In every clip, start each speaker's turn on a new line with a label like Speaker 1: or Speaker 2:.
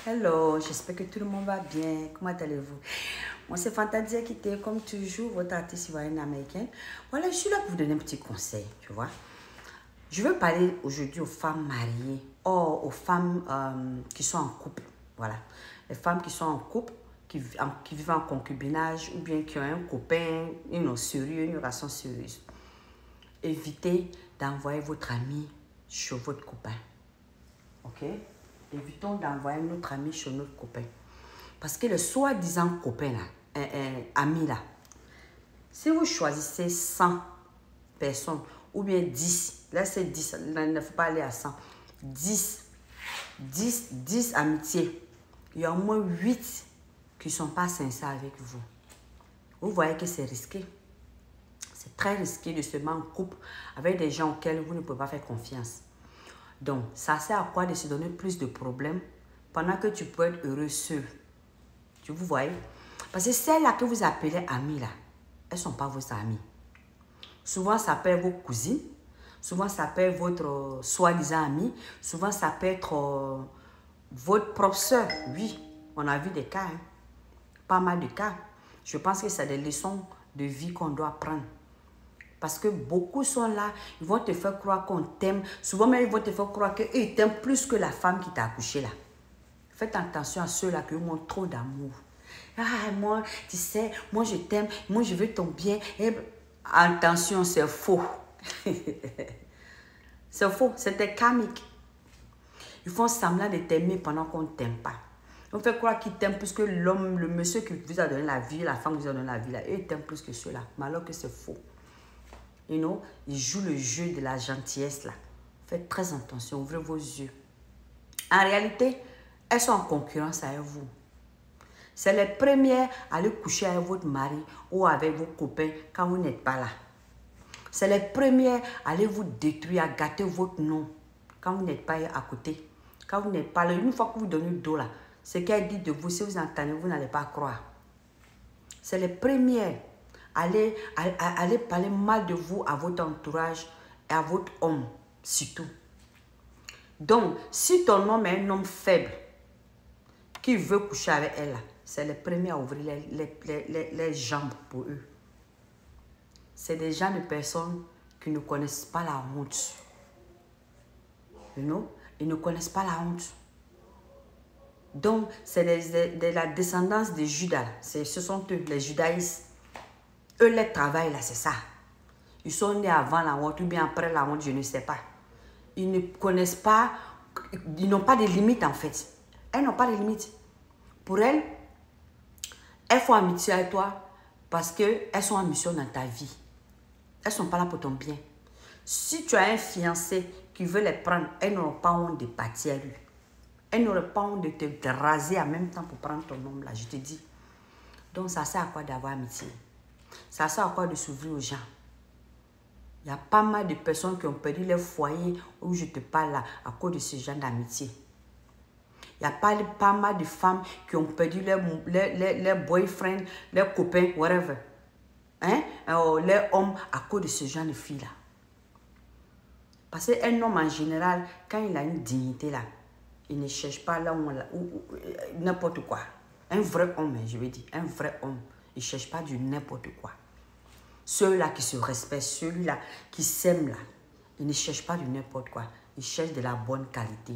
Speaker 1: Hello, j'espère que tout le monde va bien. Comment allez-vous? Moi, c'est Fantasia qui était, comme toujours, votre artiste ivoirienne américaine. Voilà, je suis là pour vous donner un petit conseil, tu vois. Je veux parler aujourd'hui aux femmes mariées, aux femmes qui sont en couple. Voilà, les femmes qui sont en couple, qui vivent en concubinage ou bien qui ont un copain, une relation sérieuse. Évitez d'envoyer votre ami chez votre copain. Ok? Évitons d'envoyer notre ami chez notre copain. Parce que le soi-disant copain, là, ami, là, si vous choisissez 100 personnes, ou bien 10, là c'est 10, il ne faut pas aller à 100, 10 amitiés, il y a au moins 8 qui ne sont pas sincères avec vous. Vous voyez que c'est risqué. C'est très risqué de se mettre en couple avec des gens auxquels vous ne pouvez pas faire confiance. Donc, ça sert à quoi de se donner plus de problèmes pendant que tu peux être heureux seul. Tu vous voyez? Parce que celles-là que vous appelez amies, là, elles ne sont pas vos amies. Souvent, ça peut être vos cousines. Souvent, ça peut être votre soi-disant ami. Souvent, ça peut être votre propre soeur. Oui, on a vu des cas. Hein? Pas mal de cas. Je pense que c'est des leçons de vie qu'on doit prendre. Parce que beaucoup sont là, ils vont te faire croire qu'on t'aime. Souvent même, ils vont te faire croire qu'ils t'aiment plus que la femme qui t'a accouché là. Faites attention à ceux-là qui ont trop d'amour. Ah, moi, tu sais, moi je t'aime, moi je veux ton bien. Et, attention, c'est faux. C'est faux, c'était karmique. Ils font semblant de t'aimer pendant qu'on ne t'aime pas. On fait croire qu'ils t'aiment plus que l'homme, le monsieur qui vous a donné la vie, la femme qui vous a donné la vie là. Eux, ils t'aiment plus que ceux-là. Mais alors que c'est faux. You know, ils jouent le jeu de la gentillesse là. Faites très attention, ouvrez vos yeux. En réalité, elles sont en concurrence avec vous. C'est les premières à aller coucher avec votre mari ou avec vos copains quand vous n'êtes pas là. C'est les premières à aller vous détruire, à gâter votre nom quand vous n'êtes pas à côté. Quand vous n'êtes pas là, une fois que vous donnez le dos là, ce qu'elle dit de vous, si vous entendez, vous n'allez pas croire. C'est les premières allez parler mal de vous à votre entourage et à votre homme, surtout. Donc, si ton homme est un homme faible, qui veut coucher avec elle, c'est le premier à ouvrir les jambes pour eux. C'est des gens de personnes qui ne connaissent pas la honte. You know? Ils ne connaissent pas la honte. Donc, c'est de la descendance de Judas. Ce sont eux, les judaïstes. Eux, leur travail, là, c'est ça. Ils sont nés avant la honte ou bien après la honte, je ne sais pas. Ils ne connaissent pas, ils n'ont pas de limites, en fait. Elles n'ont pas de limites. Pour elles font amitié avec toi parce qu'elles sont en mission dans ta vie. Elles ne sont pas là pour ton bien. Si tu as un fiancé qui veut les prendre, elles n'auront pas honte de partir à lui. Elles n'auront pas honte de te raser en même temps pour prendre ton homme, là, je te dis. Donc, ça sert à quoi d'avoir amitié? Ça sert à quoi de s'ouvrir aux gens? Il y a pas mal de personnes qui ont perdu leur foyer où je te parle là à cause de ce genre d'amitié. Il y a pas mal de femmes qui ont perdu leur boyfriend, leur copain, whatever. Hein? Leur homme à cause de ce genre de filles-là. Parce qu'un homme en général, quand il a une dignité là, il ne cherche pas là où n'importe quoi. Un vrai homme, je veux dire, un vrai homme, il ne cherche pas du n'importe quoi. Ceux-là qui se respectent, ceux-là qui s'aiment là, ils ne cherchent pas du n'importe quoi. Ils cherchent de la bonne qualité.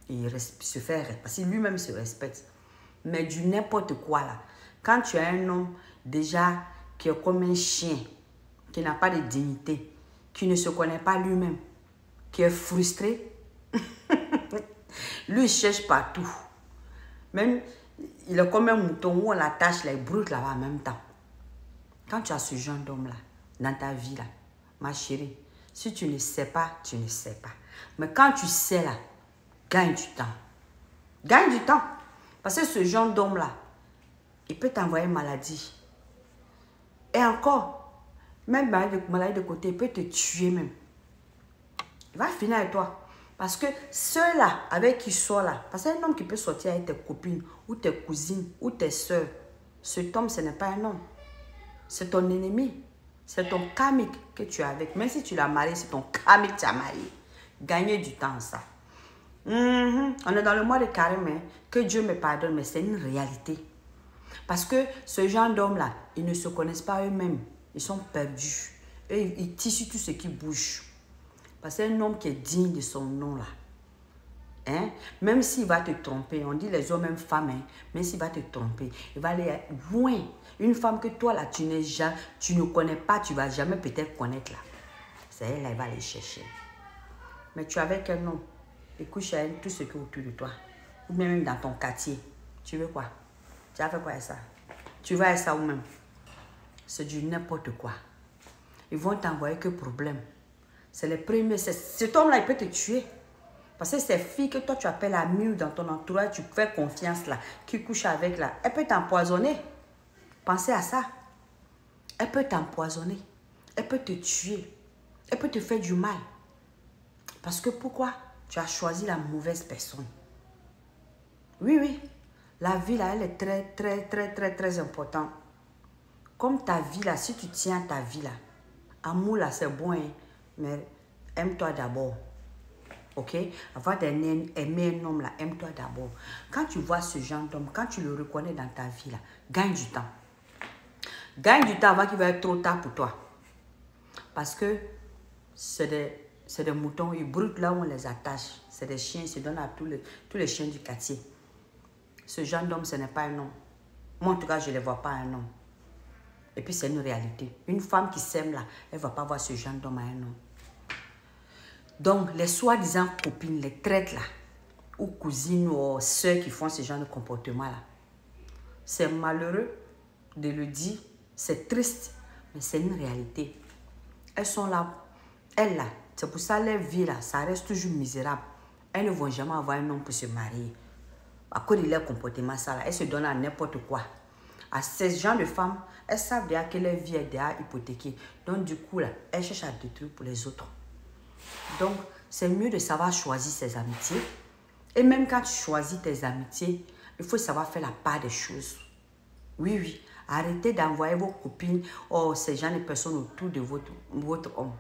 Speaker 1: Et il se fait, parce que lui-même se respecte. Mais du n'importe quoi là. Quand tu as un homme déjà qui est comme un chien, qui n'a pas de dignité, qui ne se connaît pas lui-même, qui est frustré, lui il cherche partout. Même, il est comme un mouton où on l'attache, il brûle là-bas en même temps. Quand tu as ce genre d'homme là, dans ta vie là, ma chérie, si tu ne sais pas, tu ne sais pas. Mais quand tu sais là, gagne du temps. Gagne du temps. Parce que ce genre d'homme-là, il peut t'envoyer maladie. Et encore, même maladie de côté, il peut te tuer même. Il va finir avec toi. Parce que ceux-là, avec qui sont là, parce qu'un homme qui peut sortir avec tes copines, ou tes cousines, ou tes soeurs, cet homme, ce n'est pas un homme. C'est ton ennemi. C'est ton karmique que tu as avec. Même si tu l'as marié, c'est ton karmique que tu as marié. Gagnez du temps, ça. On est dans le mois de carême, hein. Que Dieu me pardonne, mais c'est une réalité. Parce que ce genre d'hommes-là, ils ne se connaissent pas eux-mêmes. Ils sont perdus. Et ils tissent tout ce qui bouge. Parce que c'est un homme qui est digne de son nom, là. Hein? Même s'il va te tromper, on dit les hommes, même femmes, hein? Même s'il va te tromper, il va aller loin. Une femme que toi, là, tu ne connais pas, tu ne vas jamais peut-être connaître, là. C'est elle, là, il va aller chercher. Mais tu es avec un homme, il couche avec tout ce qui est autour de toi. Ou même dans ton quartier. Tu veux quoi? Tu as fait quoi avec ça? Tu vas avec ça ou même? C'est du n'importe quoi. Ils vont t'envoyer que problème. C'est les premiers. Cet homme-là, il peut te tuer. Parce que ces filles que toi, tu appelles amies dans ton entourage, tu fais confiance là, qui couche avec là, elle peut t'empoisonner. Pensez à ça. Elle peut t'empoisonner. Elle peut te tuer. Elle peut te faire du mal. Parce que pourquoi? Tu as choisi la mauvaise personne. Oui, oui. La vie là, elle est très importante. Comme ta vie là, si tu tiens ta vie là, amour là, c'est bon, hein, mais aime-toi d'abord. Ok? Avant d'aimer un homme là, aime-toi d'abord. Quand tu vois ce genre d'homme, quand tu le reconnais dans ta vie là, gagne du temps. Gagne du temps avant qu'il va être trop tard pour toi. Parce que c'est des moutons, ils broutent là où on les attache. C'est des chiens, ils se donnent à tous les chiens du quartier. Ce genre d'homme, ce n'est pas un homme. Moi, en tout cas, je ne les vois pas un homme. Et puis, c'est une réalité. Une femme qui s'aime là, elle ne va pas voir ce genre d'homme à un homme. Donc, les soi-disant copines, les traites là, ou cousines ou sœurs qui font ce genre de comportement là, c'est malheureux de le dire, c'est triste, mais c'est une réalité. Elles sont là, elles là, c'est pour ça leur vie là, ça reste toujours misérable. Elles ne vont jamais avoir un homme pour se marier. À cause de leur comportement, ça là, elles se donnent à n'importe quoi. À ces gens de femmes, elles savent déjà que leur vie est déjà hypothéquée. Donc du coup là, elles cherchent à détruire pour les autres. Donc c'est mieux de savoir choisir ses amitiés. Et même quand tu choisis tes amitiés, il faut savoir faire la part des choses. Oui, oui. Arrêtez d'envoyer vos copines ou ces gens de personnes autour de votre homme.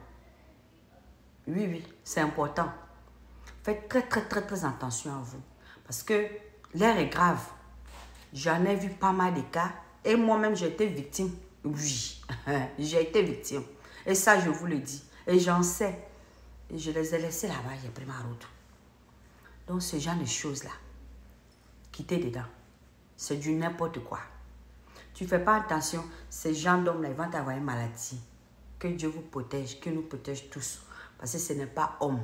Speaker 1: Oui, oui, c'est important. Faites très attention à vous. Parce que l'air est grave. J'en ai vu pas mal de cas. Et moi-même, j'ai été victime. Oui, j'ai été victime. Et ça, je vous le dis. Et j'en sais. Et je les ai laissés là-bas, j'ai pris ma route. Donc, ce genre de choses-là, quittez dedans. C'est du n'importe quoi. Tu ne fais pas attention, ces gens d'hommes-là, ils vont t'avoir une maladie. Que Dieu vous protège, que nous protège tous. Parce que ce n'est pas homme.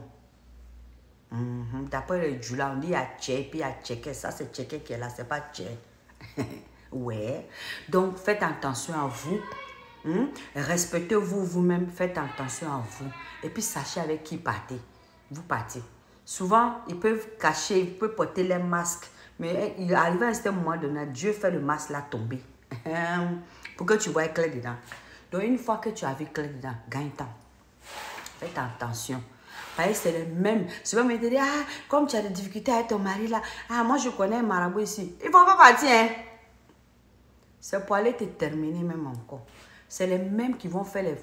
Speaker 1: D'après le Djoula, on dit il y a Tché, puis il y a Tchéké. Ça, c'est Tchéké qui est là, c'est pas Tché. Ouais. Donc, faites attention à vous. Respectez-vous vous-même, faites attention à vous. Et puis, sachez avec qui partez. Vous partez. Souvent, ils peuvent cacher, ils peuvent porter les masques. Mais il arrive à un certain moment donné, Dieu fait le masque là tomber. Pour que tu vois clair dedans. Donc, une fois que tu as vu clair dedans, gagne temps. Faites attention. Parce que c'est le même. Souvent, me dire, ah, comme tu as des difficultés avec ton mari là, ah, moi je connais un marabout ici. Il ne faut pas partir, hein. C'est pour aller te terminer même encore. C'est les mêmes qui vont faire les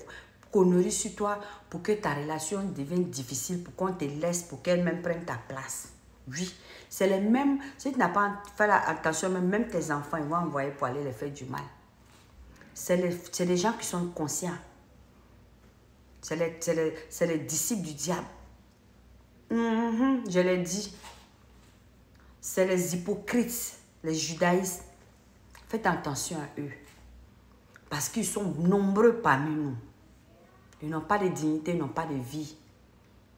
Speaker 1: conneries sur toi pour que ta relation devienne difficile, pour qu'on te laisse, pour qu'elle-même prenne ta place. Oui, c'est les mêmes. Si tu n'as pas fait attention, même tes enfants, ils vont envoyer pour aller les faire du mal. C'est les gens qui sont conscients. C'est les disciples du diable. Je l'ai dit. C'est les hypocrites, les judaïstes. Faites attention à eux. Parce qu'ils sont nombreux parmi nous. Ils n'ont pas de dignité, ils n'ont pas de vie.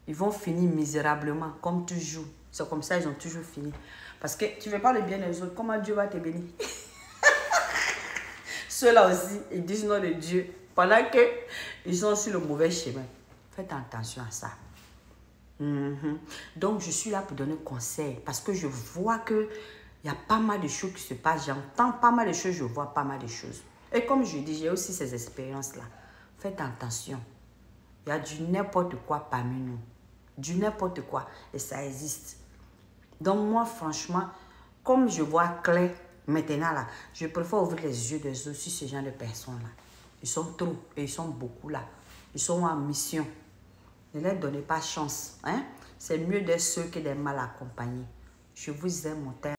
Speaker 1: Ils vont finir misérablement, comme toujours. C'est comme ça, ils ont toujours fini. Parce que tu ne veux pas le bien des autres, comment Dieu va te bénir? Ceux-là aussi, ils disent non de Dieu. Pendant qu'ils sont sur le mauvais chemin. Faites attention à ça. Donc, je suis là pour donner conseil. Parce que je vois qu'il y a pas mal de choses qui se passent. J'entends pas mal de choses, je vois pas mal de choses. Et comme je dis, j'ai aussi ces expériences-là. Faites attention. Il y a du n'importe quoi parmi nous. Du n'importe quoi. Et ça existe. Donc, moi, franchement, comme je vois clair maintenant, là, je préfère ouvrir les yeux des autres sur ce genre de personnes-là. Ils sont trop et ils sont beaucoup là. Ils sont en mission. Ne leur donnez pas chance. Hein? C'est mieux d'être seul que d'être mal accompagné. Je vous aime, mon terre.